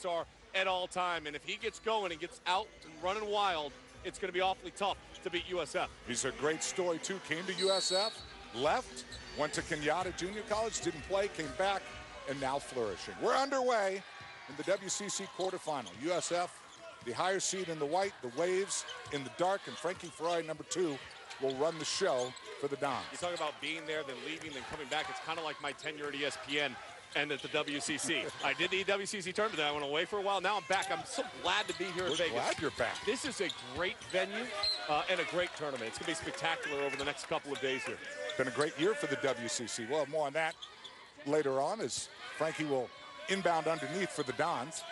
are at all time. And if he gets going and gets out and running wild, it's going to be awfully tough to beat USF. He's a great story, too. Came to USF, left, went to Kenyatta Junior College, didn't play, came back, and now flourishing. We're underway in the WCC quarterfinal. USF, the higher seed in the white, the Waves in the dark, and Frankie Ferrari, number 2, will run the show for the Dons. You talk about being there, then leaving, then coming back. It's kind of like my tenure at ESPN and at the WCC. I did the WCC tournament, then I went away for a while. Now I'm back. I'm so glad to be here in Vegas. Glad you're back. This is a great venue and a great tournament. It's going to be spectacular over the next couple of days here. Been a great year for the WCC. We'll have more on that later on as Frankie will inbound underneath for the Dons.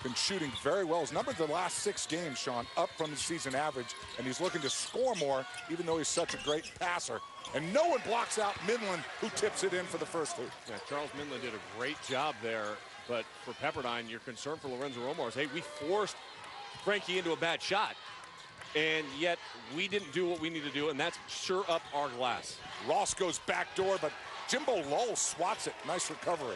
Been shooting very well. His number the last 6 games, Sean, up from the season average, and he's looking to score more, even though he's such a great passer. And no one blocks out Midland, who tips it in for the first hoop. Yeah, Charles Midland did a great job there, but for Pepperdine, your concern for Lorenzo Romar is, hey, we forced Frankie into a bad shot, and yet we didn't do what we need to do, and that's sure up our glass. Ross goes back door, but Jimbo Lowell swats it. Nice recovery.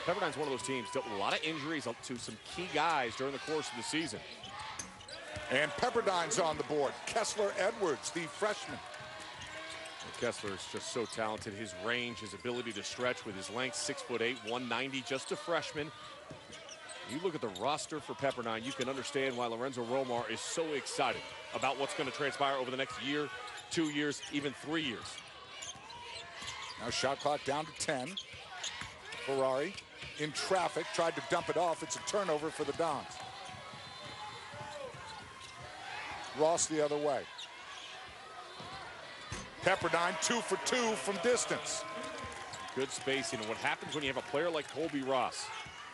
Pepperdine's one of those teams dealt with a lot of injuries to some key guys during the course of the season. And Pepperdine's on the board. Kessler Edwards, the freshman. Kessler is just so talented. His range, his ability to stretch with his length, 6'8", 190, just a freshman. You look at the roster for Pepperdine, you can understand why Lorenzo Romar is so excited about what's going to transpire over the next year, 2 years, even 3 years. Now shot clock down to 10. Ferrari in traffic, tried to dump it off. It's a turnover for the Dons. Ross the other way. Pepperdine 2 for 2 from distance. Good spacing. And what happens when you have a player like Colby Ross?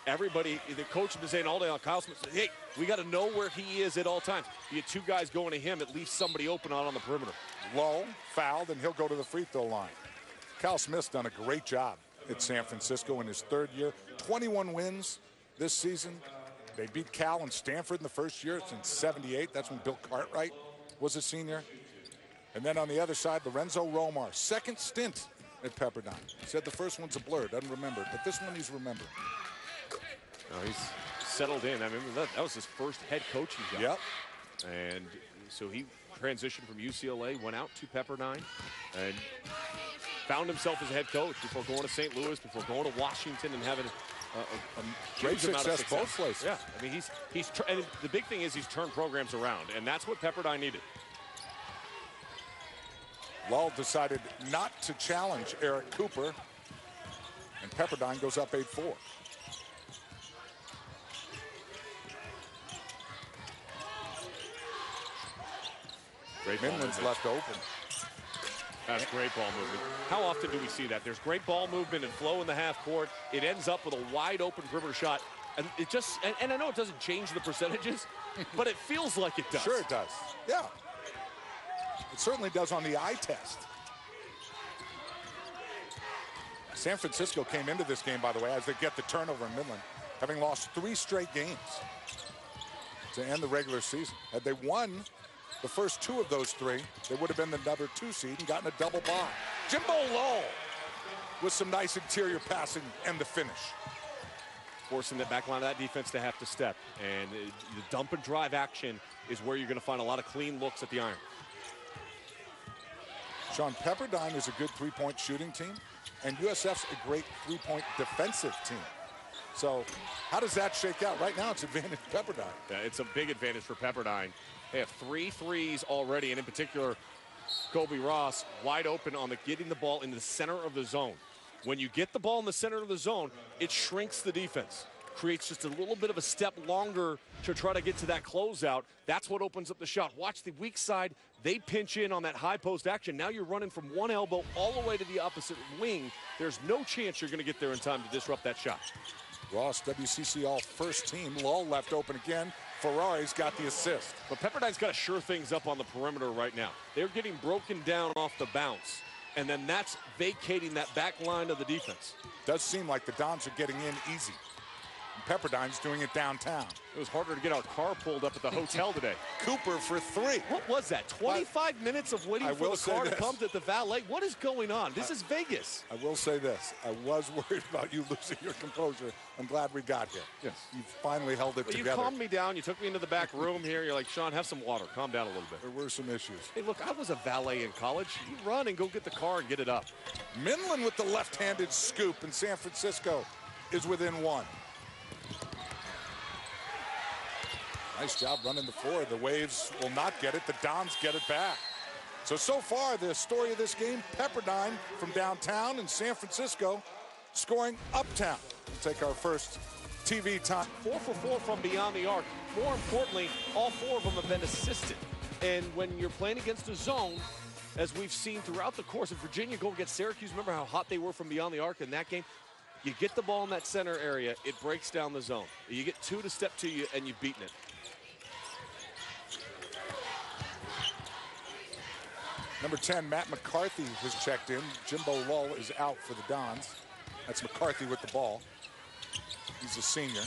Everybody, the coach has been saying all day on Kyle Smith, said, hey, we got to know where he is at all times. You get 2 guys going to him, at least somebody open on the perimeter. Low, fouled, and he'll go to the free throw line. Kyle Smith's done a great job at San Francisco in his 3rd year. 21 wins this season. They beat Cal and Stanford in the first year since '78. That's when Bill Cartwright was a senior. And then on the other side, Lorenzo Romar, 2nd stint at Pepperdine. He said the first one's a blur, doesn't remember it, but this one he's remembered. Oh, he's settled in. I mean, that was his first head coaching job. Yep. And so he transitioned from UCLA, went out to Pepperdine, and found himself as a head coach before going to St. Louis, before going to Washington and having a great amount of success both places. Yeah, I mean, and the big thing is he's turned programs around, and that's what Pepperdine needed. Lull decided not to challenge Eric Cooper, and Pepperdine goes up 8-4. Midland's left open. That's great ball movement. How often do we see that? There's great ball movement and flow in the half court. It ends up with a wide open perimeter shot. And it just, and I know it doesn't change the percentages, but it feels like it does. Sure it does. Yeah. It certainly does on the eye test. San Francisco came into this game, by the way, as they get the turnover in Midland, having lost 3 straight games to end the regular season. Had they won the first 2 of those 3, they would have been the number 2 seed and gotten a double bye. Jimbo Lowell with some nice interior passing and the finish. Forcing that back line of that defense to have to step. And the dump and drive action is where you're going to find a lot of clean looks at the iron. Sean, Pepperdine is a good 3-point shooting team, and USF's a great 3-point defensive team. So how does that shake out? Right now it's advantage Pepperdine. Yeah, it's a big advantage for Pepperdine. They have 3 threes already, and in particular, Colby Ross wide open on getting the ball in the center of the zone. When you get the ball in the center of the zone, it shrinks the defense, creates just a little bit of a step longer to try to get to that closeout. That's what opens up the shot. Watch the weak side. They pinch in on that high post action. Now you're running from one elbow all the way to the opposite wing. There's no chance you're going to get there in time to disrupt that shot. Ross, WCC all-first team. Lull left open again. Ferrari's got the assist. But Pepperdine's got to shore things up on the perimeter right now. They're getting broken down off the bounce, and then that's vacating that back line of the defense. Does seem like the Dons are getting in easy. Pepperdine's doing it downtown. It was harder to get our car pulled up at the hotel today. Cooper for 3. What was that? 25 minutes of waiting for the car to come to the valet? What is going on? This is Vegas. I will say this. I was worried about you losing your composure. I'm glad we got here. Yes. You finally held it together. You calmed me down. You took me into the back room here. You're like, Sean, have some water. Calm down a little bit. There were some issues. Hey, look, I was a valet in college. You run and go get the car and get it up. Minlin with the left-handed scoop, and San Francisco is within 1. Nice job running the floor. The Waves will not get it. The Dons get it back. So far, the story of this game, Pepperdine from downtown and San Francisco scoring uptown. We'll take our first TV time. 4 for 4 from beyond the arc. More importantly, all 4 of them have been assisted. And when you're playing against a zone, as we've seen throughout the course of Virginia go against Syracuse, remember how hot they were from beyond the arc in that game? You get the ball in that center area, it breaks down the zone. You get 2 to step to you, and you've beaten it. Number 10, Matt McCarthy has checked in. Jimbo Lull is out for the Dons. That's McCarthy with the ball. He's a senior.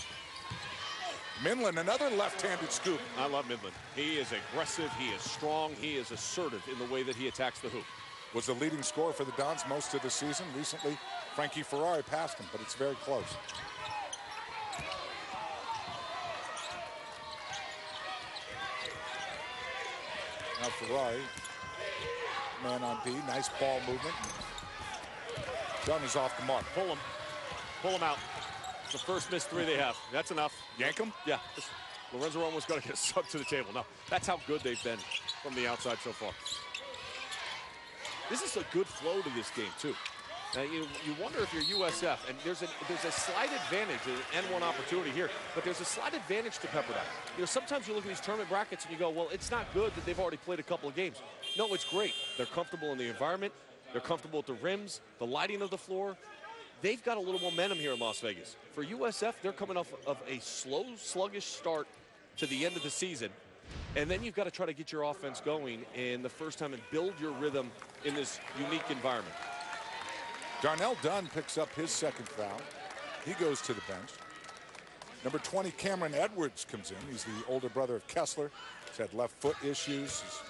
Minlin, another left-handed scoop. I love Minlin. He is aggressive, he is strong, he is assertive in the way that he attacks the hoop. Was the leading scorer for the Dons most of the season. Recently, Frankie Ferrari passed him, but it's very close. Now Ferrari, man on B, nice ball movement. Dunn is off the mark. Pull him out. It's the first missed 3 they have. That's enough. Yank him? Yeah. Lorenzo Romo's got to get sucked to the table. No, that's how good they've been from the outside so far. This is a good flow to this game, too. Now, you wonder if you're USF, and there's a slight advantage, an N1 opportunity here, but there's a slight advantage to Pepperdine. Sometimes you look at these tournament brackets and you go, well, it's not good that they've already played a couple of games. No, it's great. They're comfortable in the environment. They're comfortable at the rims, the lighting of the floor. They've got a little momentum here in Las Vegas. For USF, they're coming off of a slow, sluggish start to the end of the season. And then you've got to try to get your offense going in the first time and build your rhythm in this unique environment. Darnell Dunn picks up his second foul. He goes to the bench. Number 20, Cameron Edwards comes in. He's the older brother of Kessler. He's had left foot issues. He's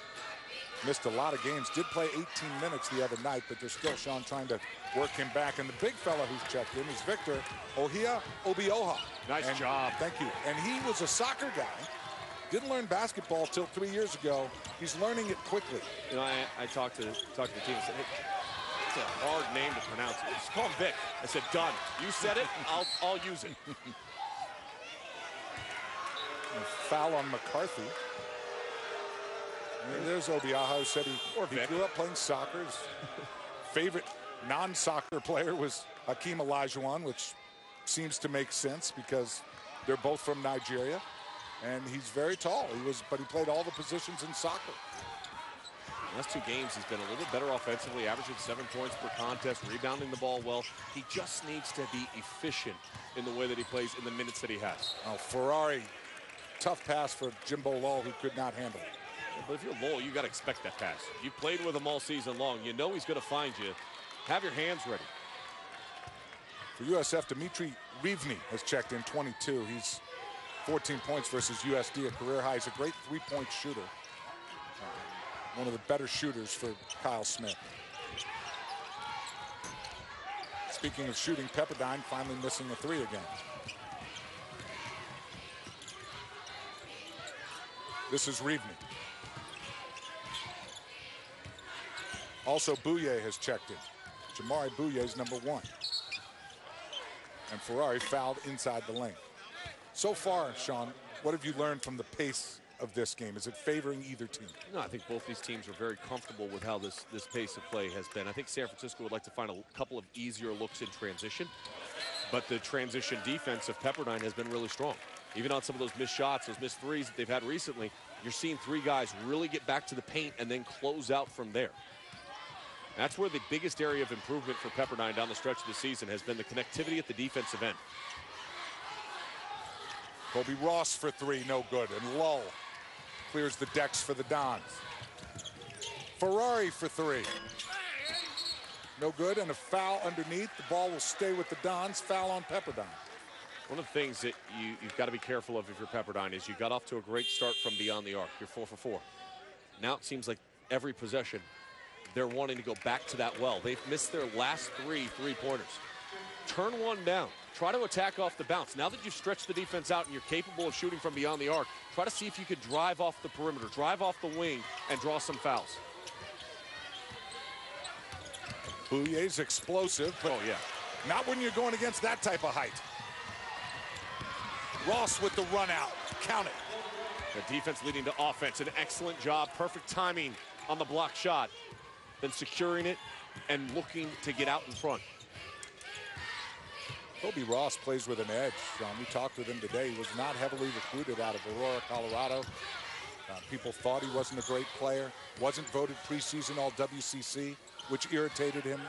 missed a lot of games. Did play 18 minutes the other night, but they're still, Sean, trying to work him back. And the big fella who's checked in is Victor Ohia Obioha. Nice job. Thank you. And he was a soccer guy. Didn't learn basketball till 3 years ago. He's learning it quickly. I talked to the team and said, hey, it's a hard name to pronounce. Just call him Vic. I said, done. You said it, I'll use it. Foul on McCarthy. And there's Obioha, who said he grew up playing soccer. His favorite non-soccer player was Hakeem Olajuwon, which seems to make sense because they're both from Nigeria. And he's very tall. But he played all the positions in soccer. Last 2 games, he's been a little bit better offensively, averaging 7 points per contest, rebounding the ball well. He just needs to be efficient in the way that he plays in the minutes that he has. Oh, Ferrari, tough pass for Jimbo Lull, who could not handle it. But if you're Lowell, you got to expect that pass. You played with him all season long. You know he's going to find you. Have your hands ready. For USF, Dimitri Rivni has checked in 22. He's 14 points versus USD, a career high. He's a great three-point shooter. One of the better shooters for Kyle Smith. Speaking of shooting, Pepperdine finally missing a 3 again. This is Rivni. Also, Bouye has checked in. Jamari Bouye is number 1. And Ferrari fouled inside the lane. So far, Sean, what have you learned from the pace of this game? Is it favoring either team? No, I think both these teams are very comfortable with how this pace of play has been. I think San Francisco would like to find a couple of easier looks in transition, but the transition defense of Pepperdine has been really strong. Even on some of those missed shots, those missed threes that they've had recently, you're seeing 3 guys really get back to the paint and then close out from there. That's where the biggest area of improvement for Pepperdine down the stretch of the season has been the connectivity at the defensive end. Kobe Ross for 3, no good. And Lull clears the decks for the Dons. Ferrari for 3. No good, and a foul underneath. The ball will stay with the Dons. Foul on Pepperdine. One of the things that you've got to be careful of if you're Pepperdine is you got off to a great start from beyond the arc. You're 4 for 4. Now it seems like every possession, they're wanting to go back to that well. They've missed their last 3 3-pointers. Turn one down. Try to attack off the bounce. Now that you've stretched the defense out and you're capable of shooting from beyond the arc, try to see if you could drive off the perimeter, drive off the wing, and draw some fouls. Bouyer's explosive, but not when you're going against that type of height. Ross with the run out. Count it. The defense leading to offense. An excellent job. Perfect timing on the block shot. Then securing it and looking to get out in front. Kobe Ross plays with an edge. We talked with him today. He was not heavily recruited out of Aurora, Colorado. People thought he wasn't a great player. Wasn't voted preseason All-WCC, which irritated him.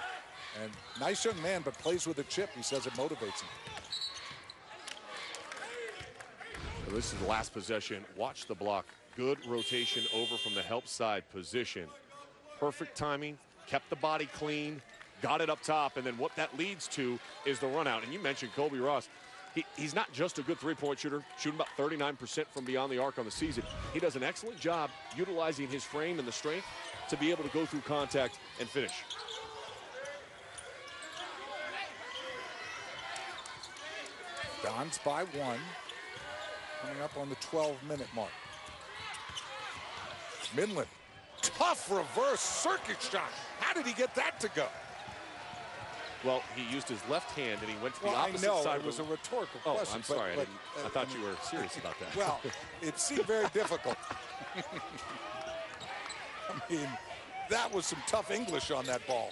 And nice young man, but plays with a chip. He says it motivates him. So this is the last possession. Watch the block. Good rotation over from the help side position. Perfect timing. Kept the body clean. Got it up top, and then what that leads to is the run out. And you mentioned Kobe Ross. He's not just a good three-point shooter, shooting about 39% from beyond the arc on the season. He does an excellent job utilizing his frame and the strength to be able to go through contact and finish. Dons by 1, coming up on the 12-minute mark. Minlend, tough reverse circuit shot. How did he get that to go? Well, he used his left hand and he went to the opposite I know, side. It was a rhetorical question. question. I'm sorry. I thought you were serious about that. Well, it seemed very difficult. I mean, that was some tough English on that ball.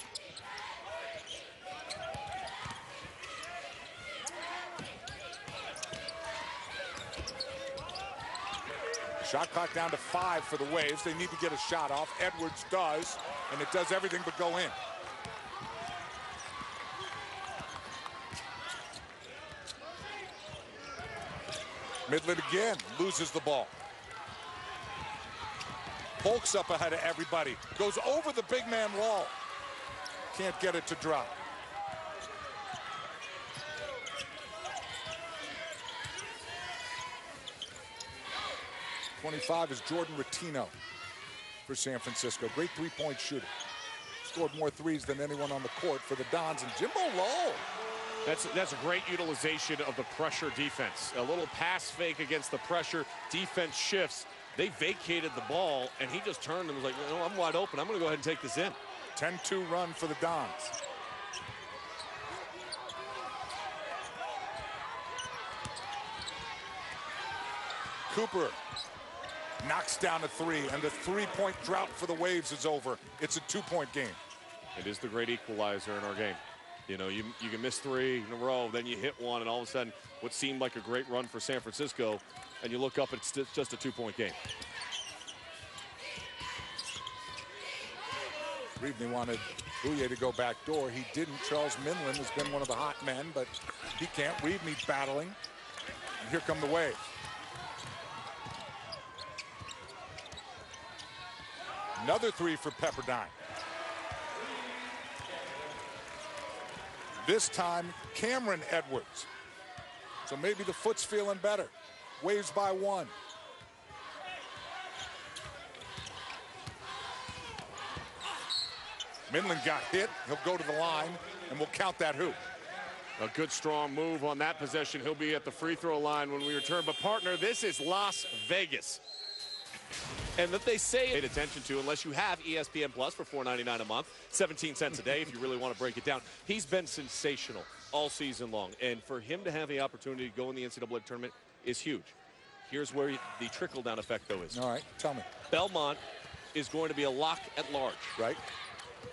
Shot clock down to 5 for the Waves. They need to get a shot off. Edwards does, and it does everything but go in. Midland again loses the ball. Polk's up ahead of everybody. Goes over the big man wall. Can't get it to drop. .25 is Jordan Rottino for San Francisco. Great three-point shooter. Scored more threes than anyone on the court for the Dons. And Jimbo Lowell. That's a great utilization of the pressure defense. A little pass fake against the pressure. Defense shifts. They vacated the ball, and he just turned and was like, no, I'm wide open. I'm going to go ahead and take this in. 10-2 run for the Dons. Cooper knocks down a 3, and the three-point drought for the Waves is over. It's a 2-point game. It is the great equalizer in our game. You know, you can miss 3 in a row, then you hit one, and all of a sudden, what seemed like a great run for San Francisco, and you look up, it's just a 2-point game. Reedney wanted Bouye to go back door. He didn't. Charles Minlend has been one of the hot men, but he can't. Reedney battling. And here come the Waves. Another 3 for Pepperdine. This time, Cameron Edwards. So maybe the foot's feeling better. Waves by 1. Minlend got hit. He'll go to the line, and we'll count that hoop. A good, strong move on that possession. He'll be at the free throw line when we return. But, partner, this is Las Vegas. And that they say paid attention to, unless you have ESPN Plus for $4.99 a month, 17 cents a day if you really want to break it down. He's been sensational all season long. And for him to have the opportunity to go in the NCAA tournament is huge. Here's where the trickle-down effect, though, is. All right, tell me. Belmont is going to be a lock at large. Right.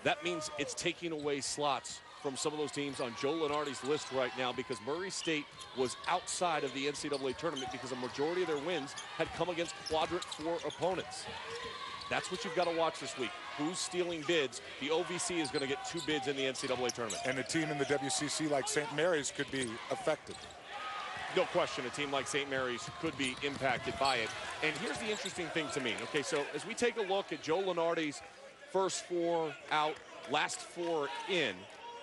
That means it's taking away slots from some of those teams on Joe Lunardi's list right now, because Murray State was outside of the NCAA tournament because a majority of their wins had come against quadrant 4 opponents. That's what you've got to watch this week. Who's stealing bids? The OVC is going to get 2 bids in the NCAA tournament. And a team in the WCC like St. Mary's could be affected. No question, a team like St. Mary's could be impacted by it. And here's the interesting thing to me. Okay, so as we take a look at Joe Lunardi's first 4 out, last 4 in,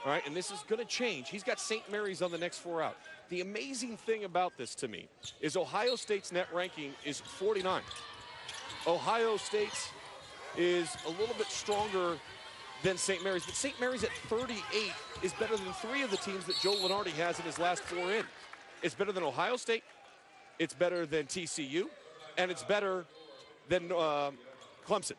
All right, and this is going to change. He's got St. Mary's on the next 4 out. The amazing thing about this to me is Ohio State's net ranking is 49. Ohio State's is a little bit stronger than St. Mary's, but St. Mary's at 38 is better than 3 of the teams that Joe Lunardi has in his last 4 in. It's better than Ohio State, it's better than TCU, and it's better than Clemson.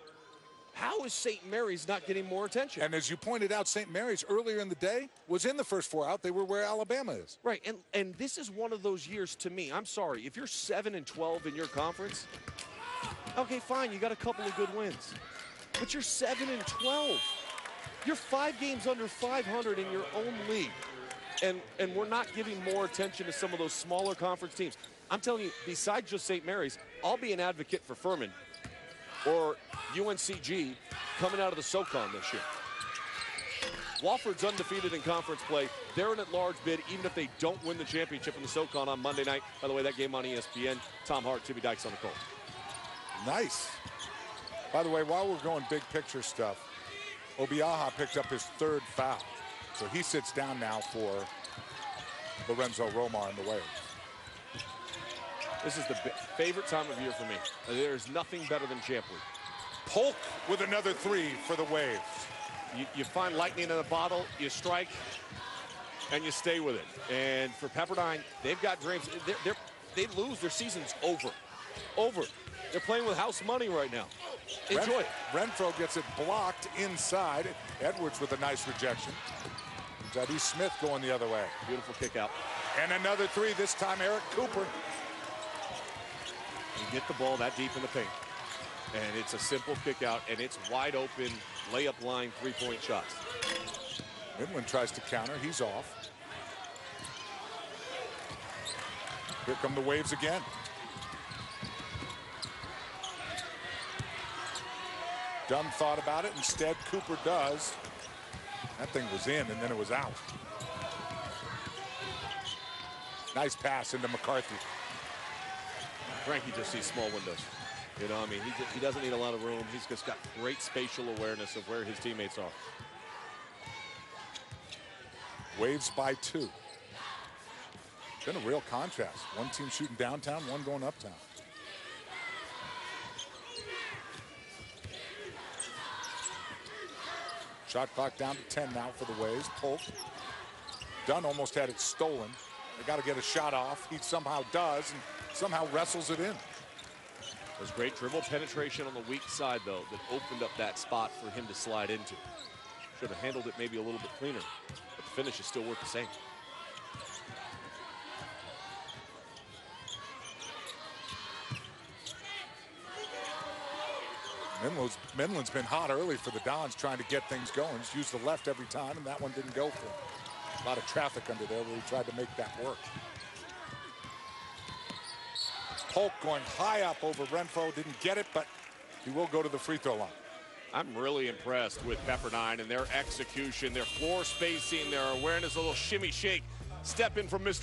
How is St. Mary's not getting more attention? And as you pointed out, St. Mary's earlier in the day was in the first 4 out. They were where Alabama is. Right, and this is one of those years to me. I'm sorry, if you're 7-12 in your conference, okay, fine, you got a couple of good wins. But you're 7-12. You're 5 games under 500 in your own league. And we're not giving more attention to some of those smaller conference teams. I'm telling you, besides just St. Mary's, I'll be an advocate for Furman or UNCG coming out of the SoCon this year. Wofford's undefeated in conference play. They're an at-large bid, even if they don't win the championship in the SoCon on Monday night. By the way, that game on ESPN. Tom Hart, Timmy Dykes on the call. Nice. By the way, while we're going big picture stuff, Obiaha picked up his 3rd foul. So he sits down now for Lorenzo Romar in the Waves. This is the favorite time of year for me. There's nothing better than Champ Week. Polk with another 3 for the Waves. You find lightning in a bottle, you strike, and you stay with it. And for Pepperdine, they've got dreams. They lose, their season's over. Over. They're playing with house money right now. Enjoy it. Renfro gets it blocked inside. Edwards with a nice rejection. Zadie Smith going the other way. Beautiful kick out. And another 3, this time Eric Cooper. You get the ball that deep in the paint. And it's a simple kick out, and it's wide open, layup line, 3-point shots. Midland tries to counter. He's off. Here come the Waves again. Dunn thought about it. Instead, Cooper does. That thing was in, and then it was out. Nice pass into McCarthy. Frankie just sees small windows. You know, I mean, he doesn't need a lot of room. He's just got great spatial awareness of where his teammates are. Waves by 2. Been a real contrast. One team shooting downtown, one going uptown. Shot clock down to 10 now for the Waves. Polk. Dunn almost had it stolen. They got to get a shot off. He somehow does, and somehow wrestles it in. There's great dribble penetration on the weak side, though, that opened up that spot for him to slide into. Should have handled it maybe a little bit cleaner, but the finish is still worth the same. Midland's been hot early for the Dons, trying to get things going. He's used the left every time, and that one didn't go for him. A lot of traffic under there where he tried to make that work. Polk going high up over Renfro. Didn't get it, but he will go to the free throw line. I'm really impressed with Pepperdine and their execution, their floor spacing, their awareness, a little shimmy shake. Step in from Mr.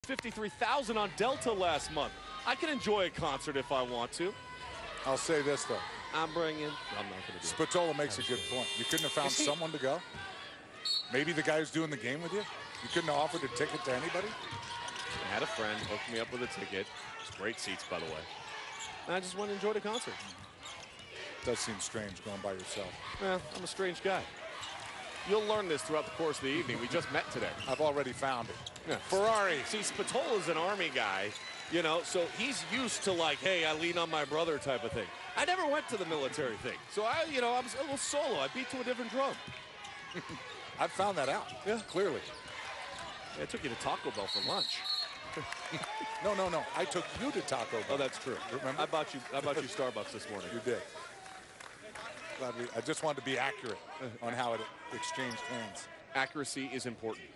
53,000 on Delta last month. I can enjoy a concert if I want to. I'll say this, though. I'm not going to do it. Spatola makes a good point. You couldn't have found someone to go? Maybe the guy who's doing the game with you? You couldn't have offered a ticket to anybody? I had a friend hook me up with a ticket. It's great seats, by the way. And I just went and enjoyed a concert. It does seem strange going by yourself. Well, I'm a strange guy. You'll learn this throughout the course of the evening. We just met today. I've already found it. Yeah. Ferrari. See, Spatola's an Army guy, you know, so he's used to like, hey, I lean on my brother type of thing. I never went to the military thing. So I was a little solo. I beat to a different drum. I've found that out. Yeah. Clearly. Yeah, I took you to Taco Bell for lunch. No. I took you to Taco Bell. Oh, that's true. Remember? I bought you Starbucks this morning. You did. I just wanted to be accurate on how it exchanged hands. Accuracy is important.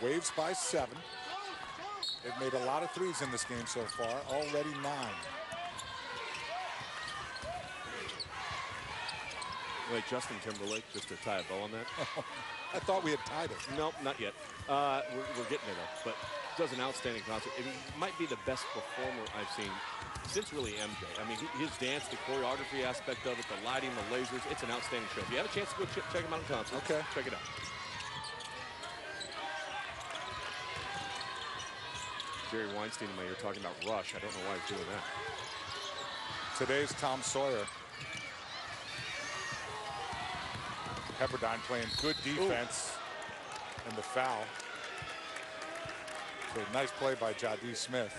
Waves by 7. They've made a lot of threes in this game so far. Already 9. Wait, Justin Timberlake, just to tie a bow on that? I thought we had tied it. Nope, not yet. We're getting there, though. But does an outstanding concert. It might be the best performer I've seen since really MJ. I mean, his dance, the choreography aspect of it, the lighting, the lasers, it's an outstanding show. If you have a chance to go check him out in concert, okay, check it out. Jerry Weinstein and me are talking about Rush. I don't know why he's doing that. Today's Tom Sawyer. Pepperdine playing good defense. Ooh. And the foul. So nice play by Jadi Smith.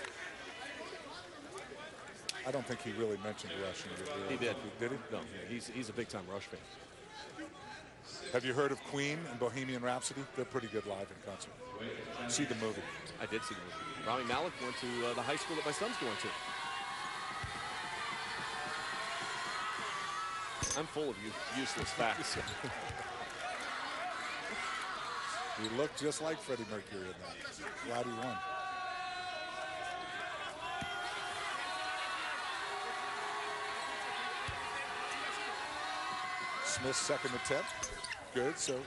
I don't think he really mentioned Rush in the video. He did. Did he? No, he's a big-time Rush fan. Have you heard of Queen and Bohemian Rhapsody? They're pretty good live in concert. See the movie. I did see the movie. Rami Malek went to the high school that my son's going to. I'm full of useless facts. He looked just like Freddie Mercury in that. Glad he won. Smith's second attempt. Good. So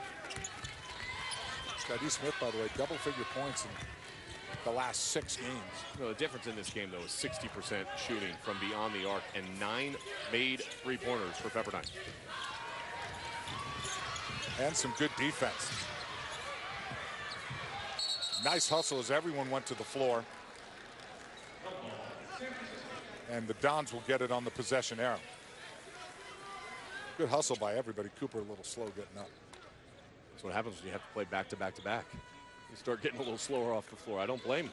Jadi Smith, by the way, double-figure points in the last 6 games. No, the difference in this game, though, is 60% shooting from beyond the arc and 9 made three-pointers for Pepperdine. And some good defense. Nice hustle as everyone went to the floor. And the Dons will get it on the possession arrow. Good hustle by everybody. Cooper a little slow getting up. That's what happens when you have to play back-to-back-to-back. You start getting a little slower off the floor. I don't blame you.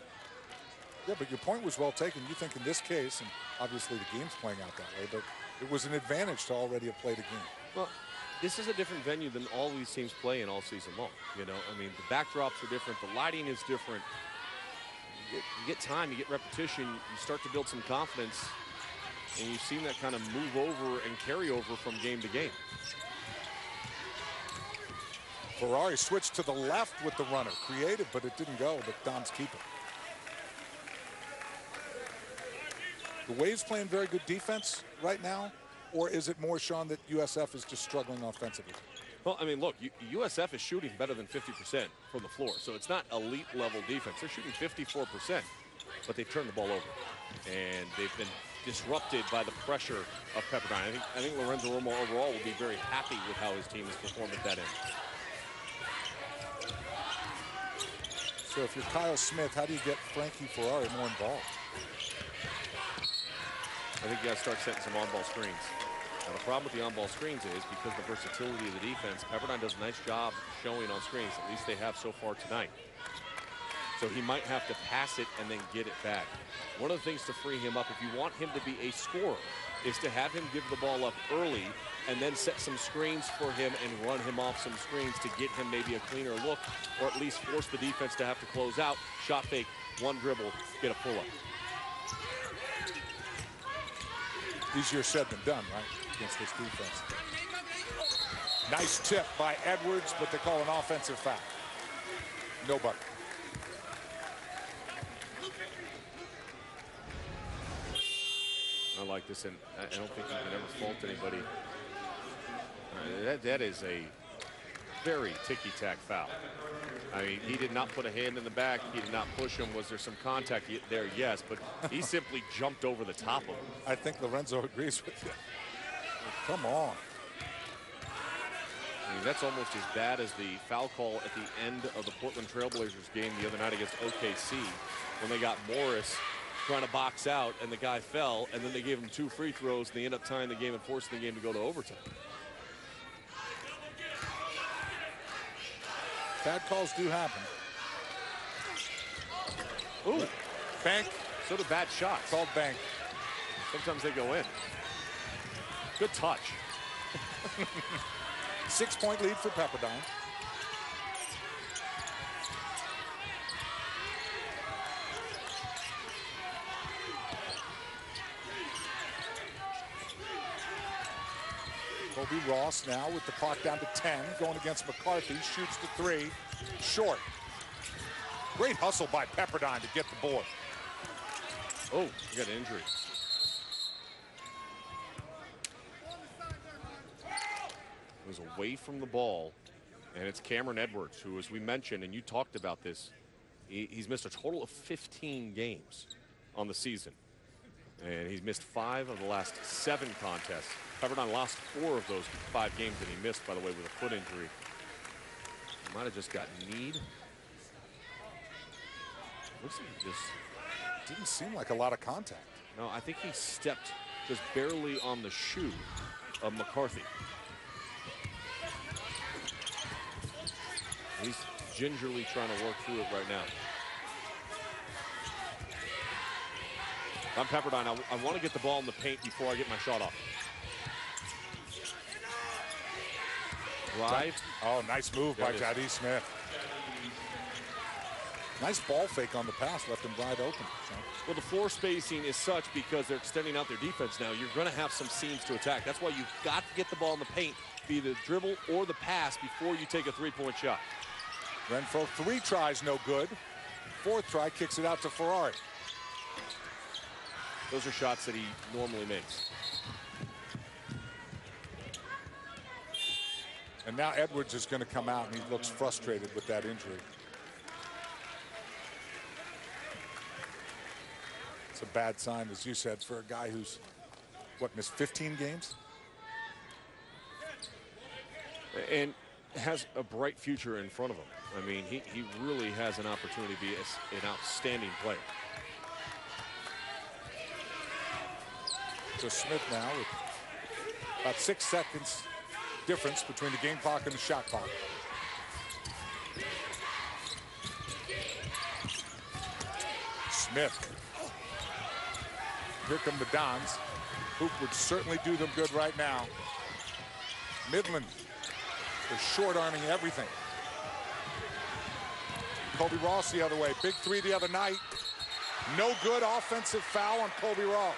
Yeah, but your point was well taken. You think in this case, and obviously the game's playing out that way, but it was an advantage to already have played a game. Well, this is a different venue than all these teams play in all season long. You know, I mean, the backdrops are different. The lighting is different. You get time, you get repetition. You start to build some confidence. And you've seen that kind of move over and carry over from game to game. Ferrari switched to the left with the runner. Creative, but it didn't go, but Don's keeping. The Waves playing very good defense right now, or is it more, Sean, that USF is just struggling offensively? Well, I mean, look, USF is shooting better than 50% from the floor, so it's not elite level defense. They're shooting 54%, but they've turned the ball over, and they've been disrupted by the pressure of Pepperdine. I think Lorenzo Romo overall will be very happy with how his team has performed at that end. So if you're Kyle Smith, how do you get Frankie Ferrari more involved? I think you got to start setting some on-ball screens. Now, the problem with the on-ball screens is because of the versatility of the defense, Pepperdine does a nice job showing on screens. At least they have so far tonight. So he might have to pass it and then get it back. One of the things to free him up, if you want him to be a scorer, is to have him give the ball up early and then set some screens for him and run him off some screens to get him maybe a cleaner look, or at least force the defense to have to close out, shot fake, one dribble, get a pull-up. Easier said than done, right, against this defense. Nice tip by Edwards, but they call an offensive foul. No bucket. I like this, and I don't think you can ever fault anybody. That is a very ticky-tack foul. I mean, he did not put a hand in the back. He did not push him. Was there some contact there? Yes, but he simply jumped over the top of him. I think Lorenzo agrees with you. Come on. I mean, that's almost as bad as the foul call at the end of the Portland Trailblazers game the other night against OKC when they got Morris trying to box out and the guy fell, and then they gave him 2 free throws and they end up tying the game and forcing the game to go to overtime. Bad calls do happen. Ooh, bank. So do bad shots. Called bank. Sometimes they go in. Good touch. 6-point lead for Pepperdine. Kobe Ross now with the clock down to 10, going against McCarthy, shoots the 3, short. Great hustle by Pepperdine to get the board. Oh, he got an injury. It was away from the ball, and it's Cameron Edwards, who, as we mentioned, and you talked about this, he's missed a total of 15 games on the season. And he's missed 5 of the last 7 contests. Pepperdine lost 4 of those 5 games that he missed, by the way, with a foot injury. He might have just got kneed. Looks like he just didn't seem like a lot of contact. No, I think he stepped just barely on the shoe of McCarthy. He's gingerly trying to work through it right now. I'm Pepperdine. I want to get the ball in the paint before I get my shot off. Drive. Oh, nice move by Jody Smith. Nice ball fake on the pass, left him wide open. Well, the floor spacing is such because they're extending out their defense now. You're going to have some seams to attack. That's why you've got to get the ball in the paint, be the dribble or the pass before you take a 3-point shot. Renfro, 3 tries, no good. 4th try, kicks it out to Ferrari. Those are shots that he normally makes. And now Edwards is going to come out, and he looks frustrated with that injury. It's a bad sign, as you said, for a guy who's, what, missed 15 games? And has a bright future in front of him. I mean, he really has an opportunity to be an outstanding player. So Smith now with about 6 seconds difference between the game clock and the shot clock. Smith. Here come the Dons. Hoop would certainly do them good right now. Midland is short-arming everything. Kobe Ross the other way. Big 3 the other night. No good. Offensive foul on Kobe Ross.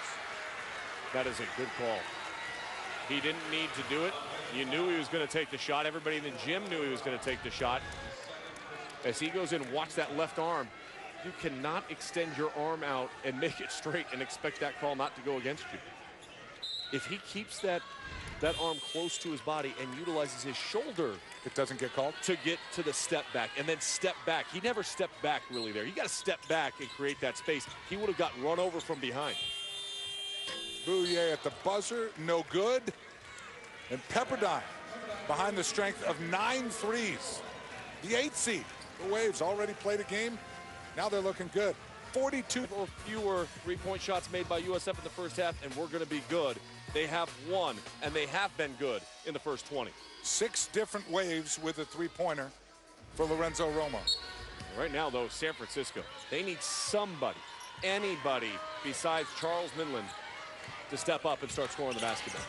That is a good call. He didn't need to do it. You knew he was going to take the shot. Everybody in the gym knew he was going to take the shot. As he goes in, watch that left arm. You cannot extend your arm out and make it straight and expect that call not to go against you. If he keeps that arm close to his body and utilizes his shoulder, it doesn't get called, to get to the step back and then step back. He never stepped back really there. You got to step back and create that space. He would have got run over from behind. Bouye at the buzzer, no good. And Pepperdine behind the strength of 9 threes. The 8th seed. The Waves already played a game. Now they're looking good. 42 or fewer 3-point shots made by USF in the first half, and we're going to be good. They have won, and they have been good in the first 20. 6 different Waves with a 3-pointer for Lorenzo Romo. Right now, though, San Francisco, they need somebody, anybody besides Charles Midland to step up and start scoring the basketball.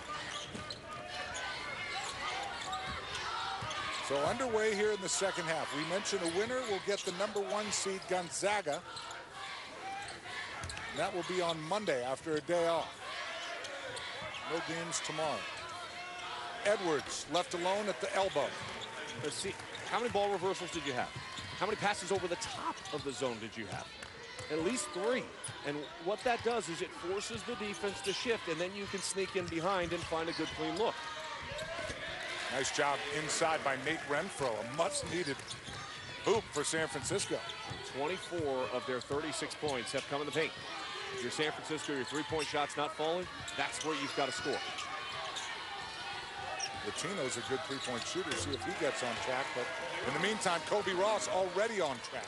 So underway here in the second half. We mentioned a winner will get the #1 seed Gonzaga. And that will be on Monday after a day off. No games tomorrow. Edwards left alone at the elbow. Let's see, how many ball reversals did you have? How many passes over the top of the zone did you have? At least 3. And what that does is it forces the defense to shift, and then you can sneak in behind and find a good clean look. Nice job inside by Nate Renfro, a much-needed hoop for San Francisco. 24 of their 36 points have come in the paint. If you're San Francisco, your three-point shot's not falling, that's where you've got to score. Latino's a good three-point shooter. See if he gets on track. But in the meantime, Kobe Ross already on track.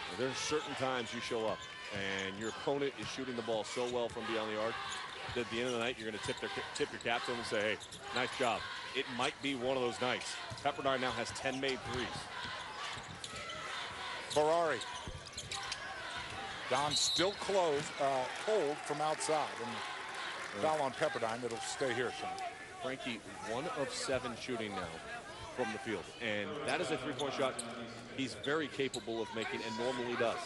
Well, there's certain times you show up and your opponent is shooting the ball so well from beyond the arc that at the end of the night, you're going to tip your cap to them and say, hey, nice job. It might be one of those nights. Pepperdine now has 10 made threes. Ferrari. Don still cold from outside. And foul on Pepperdine. It'll stay here, Sean. Frankie, 1 of 7 shooting now from the field. And that is a three-point shot he's very capable of making and normally does.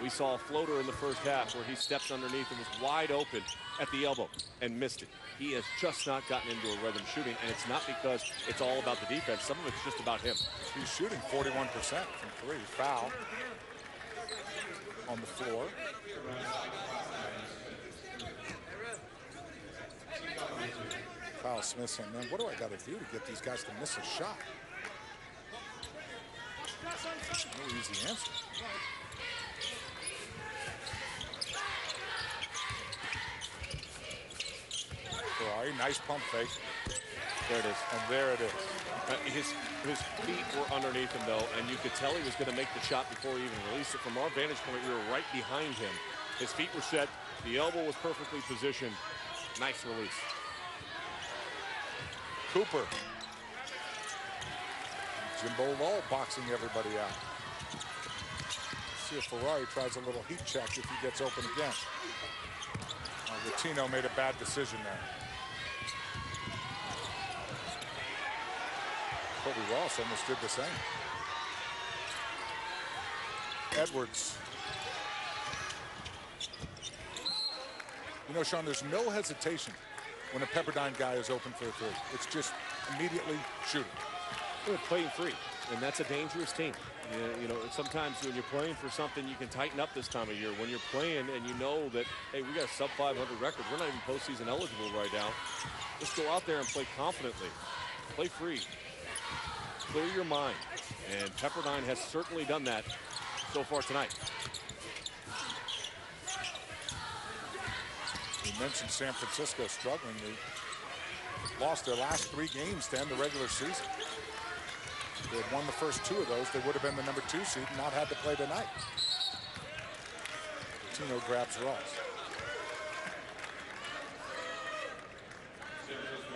We saw a floater in the first half where he stepped underneath and was wide open at the elbow and missed it. He has just not gotten into a rhythm shooting, and it's not because it's all about the defense. Some of it's just about him. He's shooting 41% from three. Foul on the floor. Kyle Smith saying, man, what do I got to do to get these guys to miss a shot? No easy answer. Ferrari, nice pump fake. There it is. And there it is. His feet were underneath him, though, and you could tell he was going to make the shot before he even released it. From our vantage point, we were right behind him. His feet were set. The elbow was perfectly positioned. Nice release. Cooper. Jimbo Lull boxing everybody out. See if Ferrari tries a little heat check if he gets open again. Latino made a bad decision there. Kobe Ross almost did the same. Edwards. You know, Sean, there's no hesitation when a Pepperdine guy is open for a three. It's just immediately shooting. They're playing free, and that's a dangerous team. You know, sometimes when you're playing for something, you can tighten up this time of year. When you're playing and you know that, hey, we got a sub-500 record. We're not even postseason eligible right now. Just go out there and play confidently. Play free. Clear your mind. And Pepperdine has certainly done that so far tonight. You mentioned San Francisco struggling. They lost their last 3 games to end the regular season. If they had won the first 2 of those, they would have been the number 2 seed and not had to play tonight. Tino grabs Ross.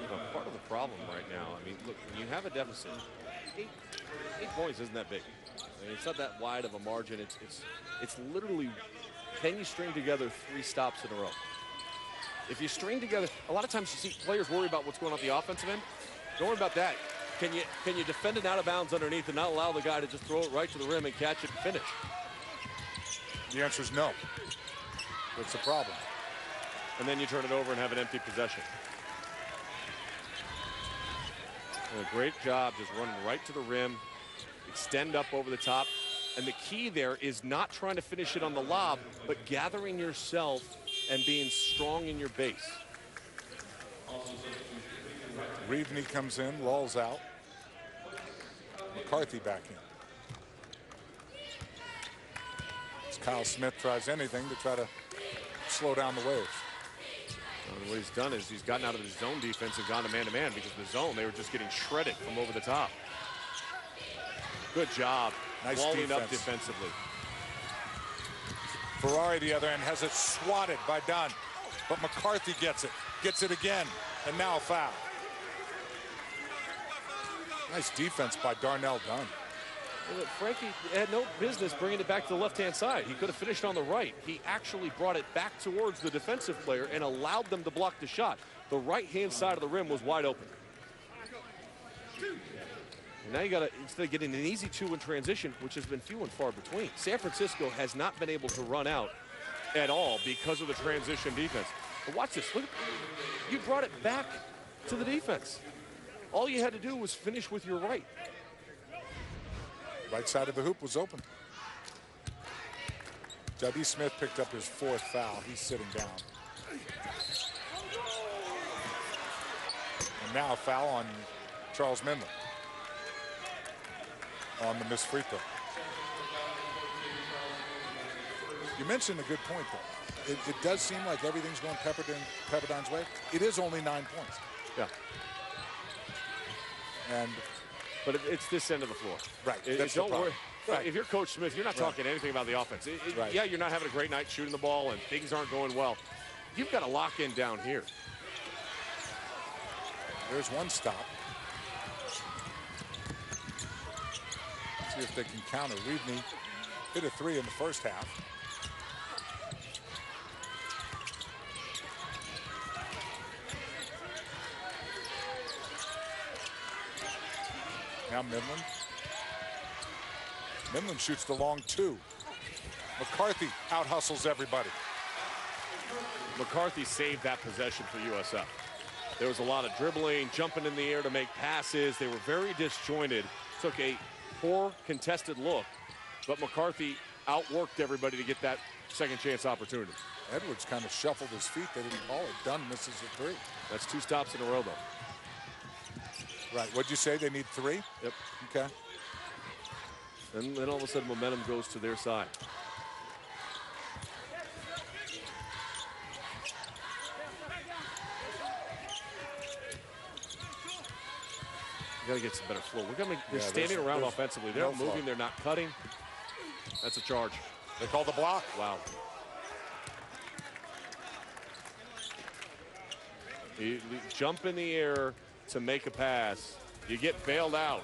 Well, part of the problem right now, I mean, look, when you have a deficit, 8 points isn't that big. I mean, it's not that wide of a margin. It's literally, can you string together 3 stops in a row? If you string together, a lot of times you see players worry about what's going on the offensive end. Don't worry about that. Can you defend it out of bounds underneath and not allow the guy to just throw it right to the rim and catch it and finish? The answer is no. That's the problem. And then you turn it over and have an empty possession. And a great job just running right to the rim, extend up over the top. And the key there is not trying to finish it on the lob, but gathering yourself and being strong in your base. Reevney comes in, Lull's out. McCarthy back in. As Kyle Smith tries anything to try to slow down the waves. What he's done is he's gotten out of his zone defense and gone to man-to-man because the zone, they were just getting shredded from over the top. Good job. Nice walling defense. up defensively. Ferrari, the other end, has it swatted by Dunn. But McCarthy gets it again, and now a foul. Nice defense by Darnell Dunn. Well, Frankie had no business bringing it back to the left-hand side. He could have finished on the right. He actually brought it back towards the defensive player and allowed them to block the shot. The right-hand side of the rim was wide open. And now you got to, instead of getting an easy 2 in transition, which has been few and far between, San Francisco has not been able to run out at all because of the transition defense. But watch this. Look, you brought it back to the defense. All you had to do was finish with your right. Right side of the hoop was open. W. Smith picked up his 4th foul. He's sitting down. And now a foul on Charles Minley. on the missed free throw. You mentioned a good point, though. It does seem like everything's going Pepperdine's way. It is only 9 points. Yeah. But it's this end of the floor. Right. Don't worry. Right. If you're Coach Smith, you're not talking anything about the offense. Right. Yeah, you're not having a great night shooting the ball and things aren't going well. You've got to lock in down here. There's one stop. See if they can counter. Reedney hit a 3 in the first half. Now Midland. Midland shoots the long 2. McCarthy out-hustles everybody. McCarthy saved that possession for USF. There was a lot of dribbling, jumping in the air to make passes. They were very disjointed. Took a poor contested look, but McCarthy outworked everybody to get that second chance opportunity. Edwards kind of shuffled his feet. They didn't call it. Dunn misses a 3. That's 2 stops in a row, though. Right. What'd you say? They need 3? Yep. Okay. And then all of a sudden, momentum goes to their side. Got to get some better flow. They're standing around offensively. They're not moving. They're not cutting. That's a charge. They call the block. Wow. You jump in the air to make a pass. You get bailed out.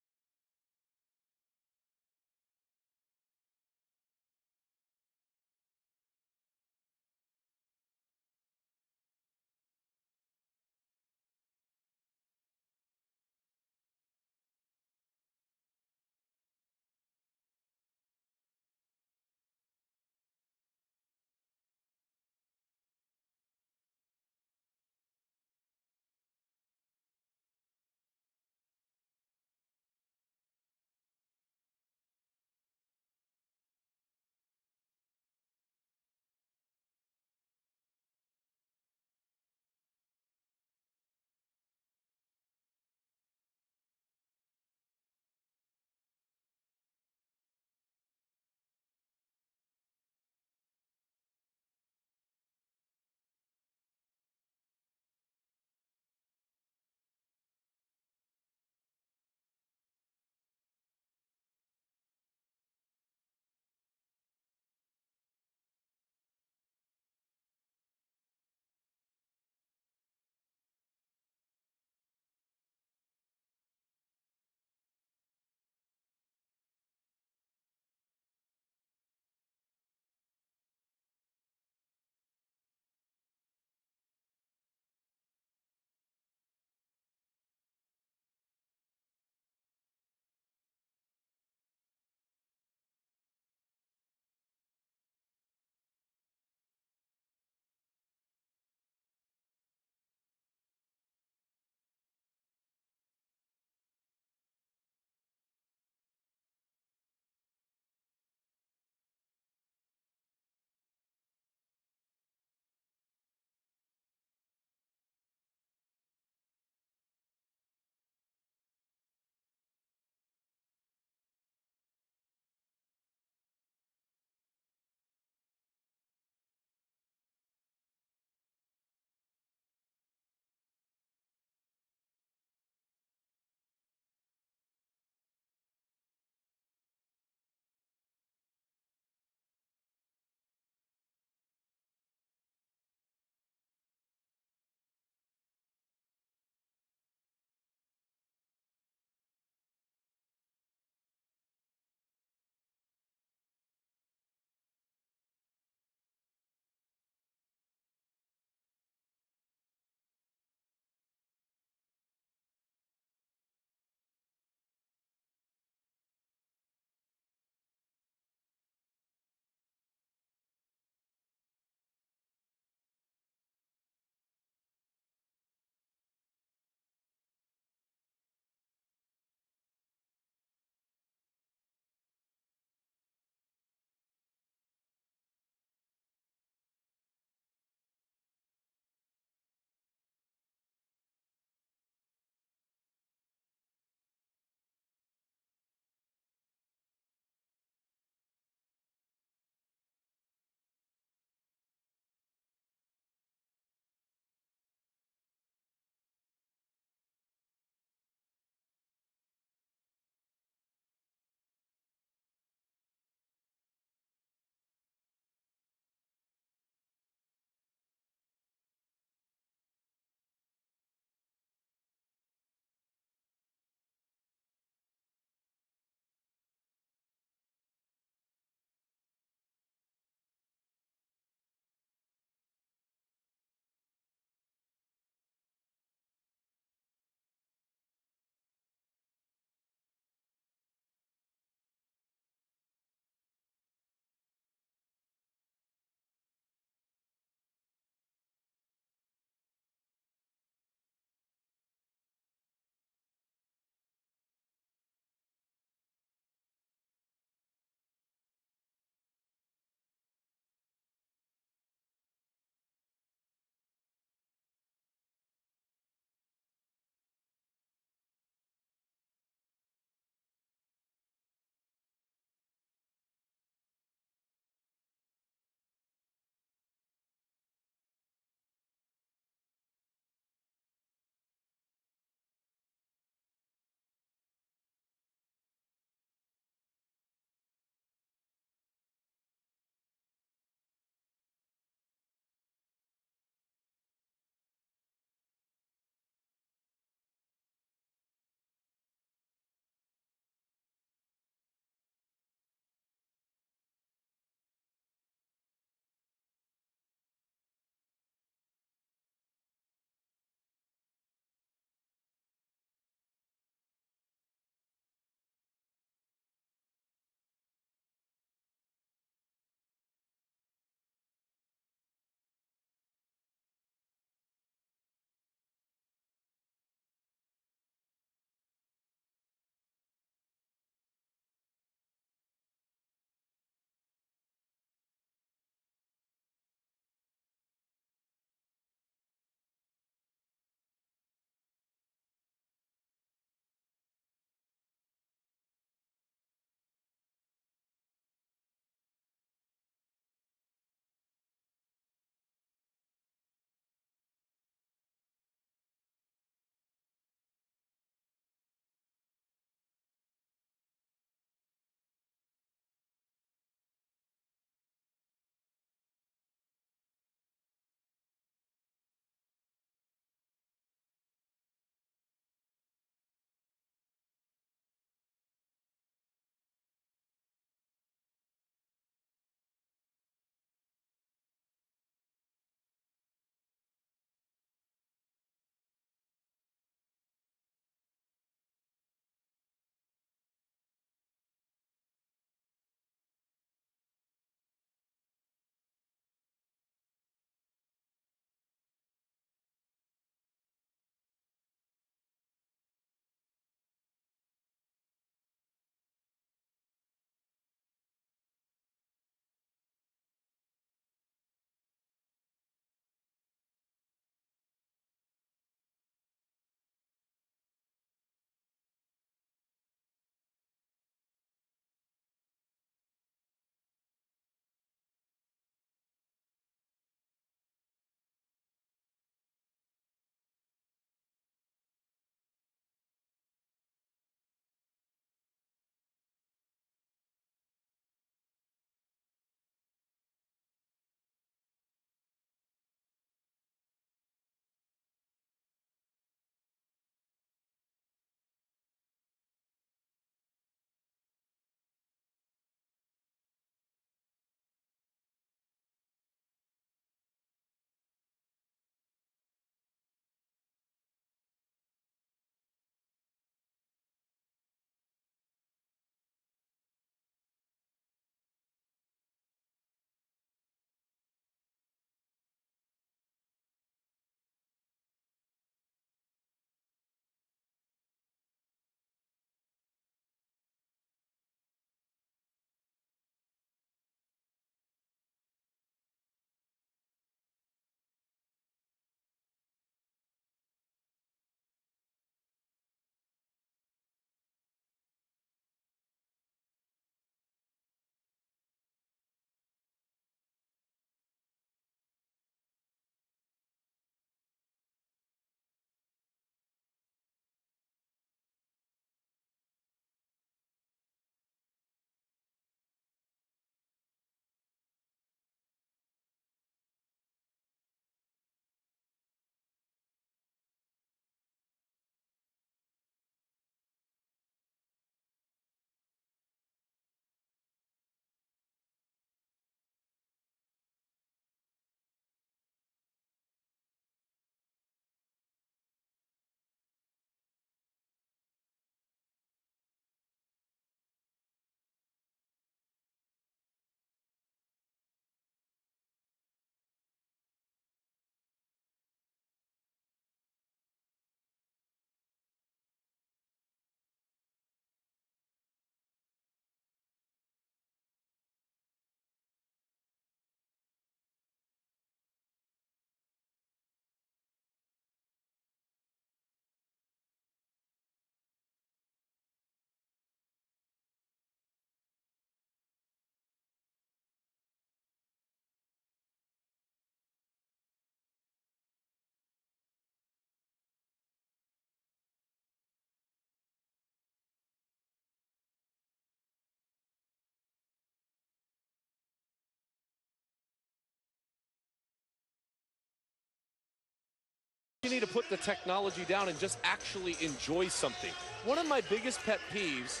need to put the technology down and just actually enjoy something. One of my biggest pet peeves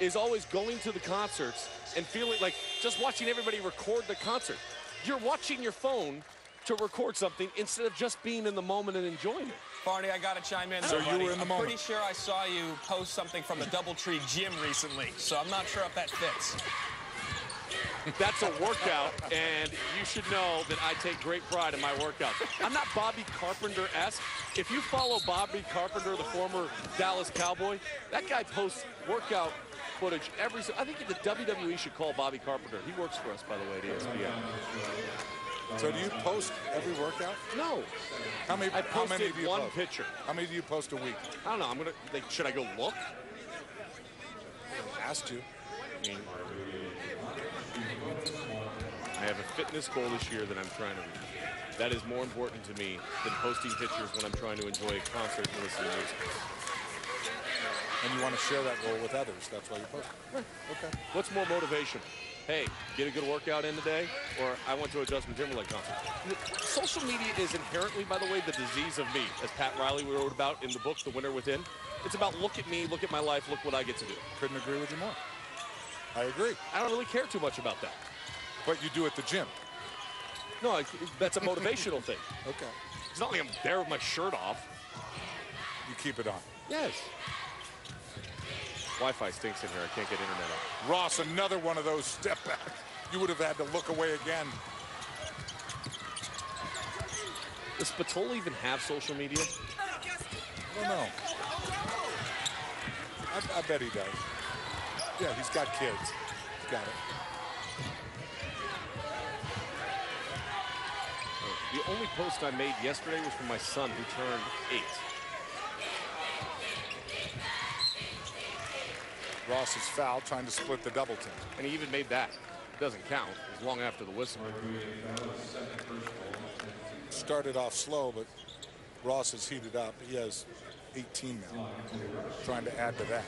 is always going to the concerts and feeling like just watching everybody record the concert. You're watching your phone to record something instead of just being in the moment and enjoying it. Barney, I got to chime in. So there, you buddy. were in the I'm moment. pretty sure I saw you post something from the Doubletree gym recently, so I'm not sure if that fits. That's a workout, and you should know that I take great pride in my workouts. I'm not Bobby Carpenter-esque. If you follow Bobby Carpenter, the former Dallas Cowboy, that guy posts workout footage every. I think the WWE should call Bobby Carpenter. He works for us, by the way, at ESPN. So do you post every workout? No. How many? I How many posted do you one post? picture. How many do you post a week? I don't know. I'm gonna. Like, should I go look? Asked you. I mean, I have a fitness goal this year that I'm trying to reach. That is more important to me than posting pictures when I'm trying to enjoy a concert and listen to music. And you want to share that goal with others. That's why you post. Okay. What's more motivation? Hey, get a good workout in today, or I went to a Justin Timberlake concert. Social media is inherently, by the way, the disease of me, as Pat Riley wrote about in the book, The Winner Within. It's about look at me, look at my life, look what I get to do. Couldn't agree with you more. I agree. I don't really care too much about that. But you do at the gym. No, that's a motivational thing. Okay. It's not like I'm there with my shirt off. You keep it on. Yes. Wi-Fi stinks in here. I can't get internet on. Ross, another one of those step back. You would have had to look away again. Does Spatola even have social media? I don't know. I bet he does. Yeah, he's got kids. He's got it. The only post I made yesterday was for my son, who turned 8. Ross is fouled, trying to split the double team. And he even made that. Doesn't count. It was long after the whistle. Started off slow, but Ross has heated up. He has 18 now, trying to add to that.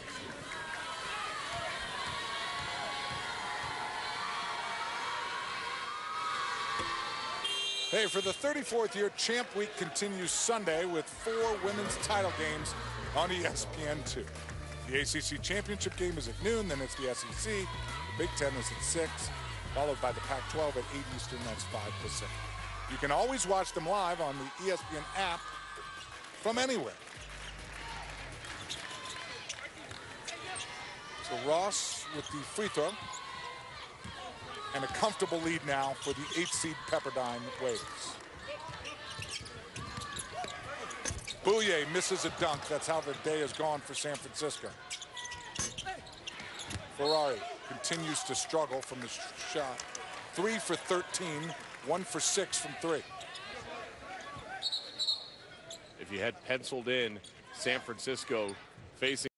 Hey, for the 34th year, Champ Week continues Sunday with 4 women's title games on ESPN2. The ACC Championship game is at noon, then it's the SEC. The Big Ten is at 6, followed by the Pac-12 at 8 Eastern, that's 5 Pacific. You can always watch them live on the ESPN app from anywhere. So Ross with the free throw. And a comfortable lead now for the 8th seed Pepperdine Waves. Bouye misses a dunk. That's how the day has gone for San Francisco. Ferrari continues to struggle from the shot. 3 for 13, 1 for 6 from 3. If you had penciled in San Francisco facing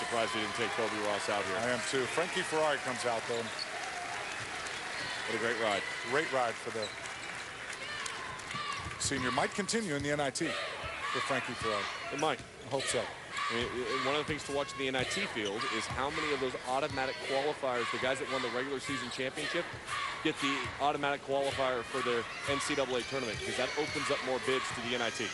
surprised he didn't take Kobe Ross out here. I am too. Frankie Ferrari comes out though. What a great ride. Great ride for the senior. Might continue in the NIT for Frankie Ferrari. It might. I hope so. I mean, one of the things to watch in the NIT field is how many of those automatic qualifiers, the guys that won the regular season championship, get the automatic qualifier for their NCAA tournament, because that opens up more bids to the NIT.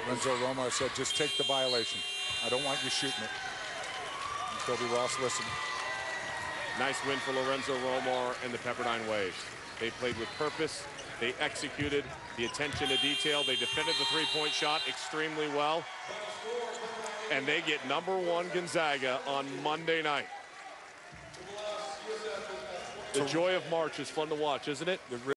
Lorenzo Romar said, just take the violation. I don't want you shooting it. And Kobe Ross listened. Nice win for Lorenzo Romar and the Pepperdine Waves. They played with purpose. They executed the attention to detail. They defended the three-point shot extremely well. And they get #1 Gonzaga on Monday night. The joy of March is fun to watch, isn't it?